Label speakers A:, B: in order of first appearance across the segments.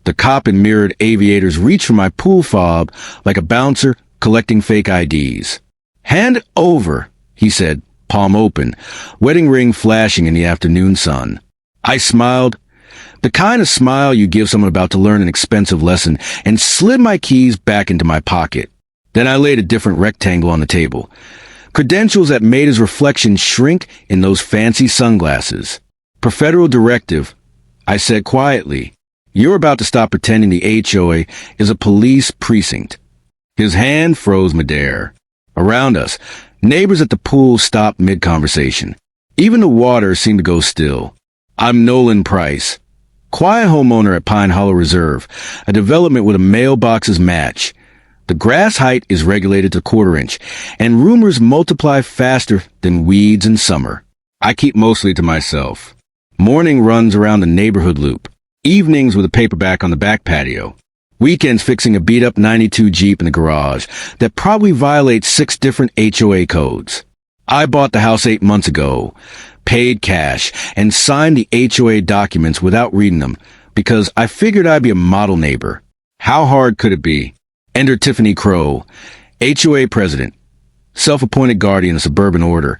A: The cop in mirrored aviators reached for my pool fob like a bouncer collecting fake IDs. "Hand it over," he said, palm open, wedding ring flashing in the afternoon sun. I smiled, the kind of smile you give someone about to learn an expensive lesson, and slid my keys back into my pocket. Then I laid a different rectangle on the table. Credentials that made his reflection shrink in those fancy sunglasses. "Per federal directive," I said quietly, "you're about to stop pretending the HOA is a police precinct." His hand froze midair. Around us, neighbors at the pool stopped mid-conversation. Even the water seemed to go still. I'm Nolan Price, quiet homeowner at Pine Hollow Reserve, a development with a mailboxes match. The grass height is regulated to quarter-inch, and rumors multiply faster than weeds in summer. I keep mostly to myself. Morning runs around the neighborhood loop. Evenings with a paperback on the back patio. Weekends fixing a beat-up 92 Jeep in the garage that probably violates 6 different HOA codes. I bought the house 8 months ago, paid cash, and signed the HOA documents without reading them because I figured I'd be a model neighbor. How hard could it be? Enter Tiffany Crow, HOA president, self-appointed guardian of suburban order,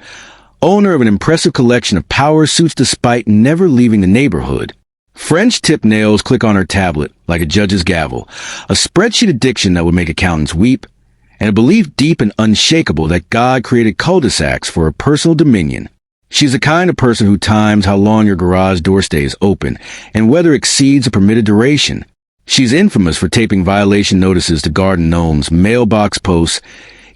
A: owner of an impressive collection of power suits despite never leaving the neighborhood. French tip nails click on her tablet like a judge's gavel, a spreadsheet addiction that would make accountants weep, and a belief deep and unshakable that God created cul-de-sacs for her personal dominion. She's the kind of person who times how long your garage door stays open and whether it exceeds a permitted duration. She's infamous for taping violation notices to garden gnomes, mailbox posts,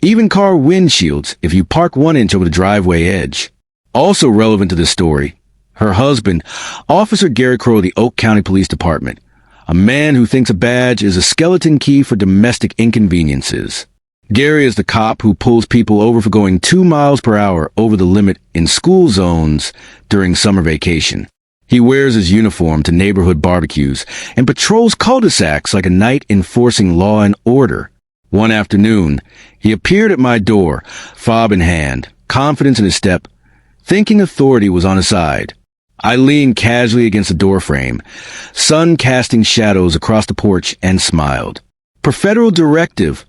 A: even car windshields if you park 1 inch over the driveway edge. Also relevant to this story, her husband, Officer Gary Crow of the Oak County Police Department, a man who thinks a badge is a skeleton key for domestic inconveniences. Gary is the cop who pulls people over for going 2 miles per hour over the limit in school zones during summer vacation. He wears his uniform to neighborhood barbecues and patrols cul-de-sacs like a knight enforcing law and order. One afternoon, he appeared at my door, fob in hand, confidence in his step, thinking authority was on his side. I leaned casually against the doorframe, sun casting shadows across the porch, and smiled. "Per federal directive,"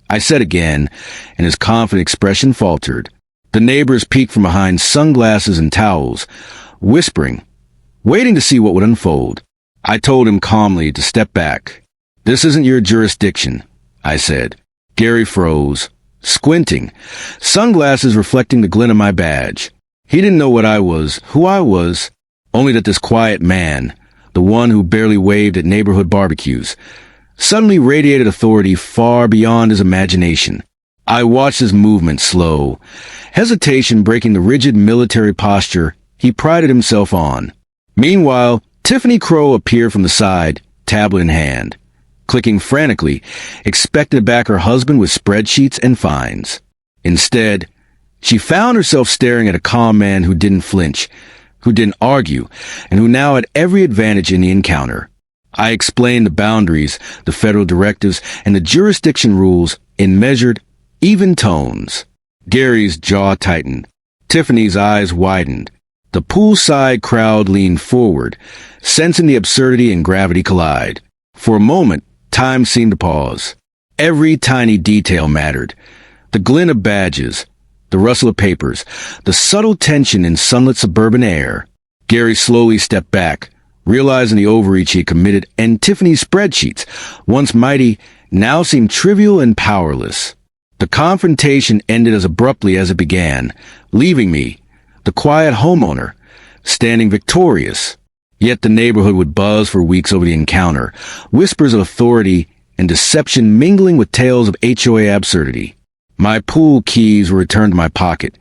A: I said again, and his confident expression faltered. The neighbors peeked from behind sunglasses and towels, whispering, waiting to see what would unfold. I told him calmly to step back. "This isn't your jurisdiction," I said. Gary froze, squinting, sunglasses reflecting the glint of my badge. He didn't know what I was, who I was, only that this quiet man, the one who barely waved at neighborhood barbecues, suddenly radiated authority far beyond his imagination. I watched his movement slow, hesitation breaking the rigid military posture he prided himself on. Meanwhile, Tiffany Crow appeared from the side, tablet in hand, clicking frantically, expected to back her husband with spreadsheets and fines. Instead, she found herself staring at a calm man who didn't flinch, who didn't argue, and who now had every advantage in the encounter. I explained the boundaries, the federal directives, and the jurisdiction rules in measured, even tones. Gary's jaw tightened. Tiffany's eyes widened. The poolside crowd leaned forward, sensing the absurdity and gravity collide. For a moment, time seemed to pause. Every tiny detail mattered. The glint of badges, the rustle of papers, the subtle tension in sunlit suburban air. Gary slowly stepped back, realizing the overreach he had committed, and Tiffany's spreadsheets, once mighty, now seemed trivial and powerless. The confrontation ended as abruptly as it began, leaving me, the quiet homeowner, standing victorious. Yet the neighborhood would buzz for weeks over the encounter, whispers of authority and deception mingling with tales of HOA absurdity. My pool keys were returned to my pocket,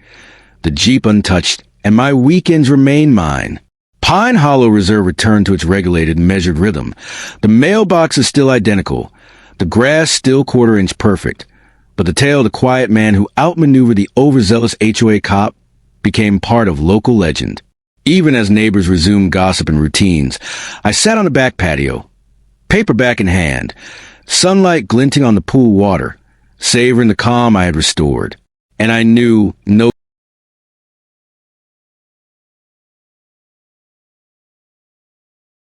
A: the Jeep untouched, and my weekends remained mine. Pine Hollow Reserve returned to its regulated, measured rhythm. The mailbox is still identical, the grass still quarter-inch perfect, but the tale of the quiet man who outmaneuvered the overzealous HOA cop became part of local legend. Even as neighbors resumed gossip and routines, I sat on the back patio, paperback in hand, sunlight glinting on the pool water, savoring the calm I had restored. And I knew no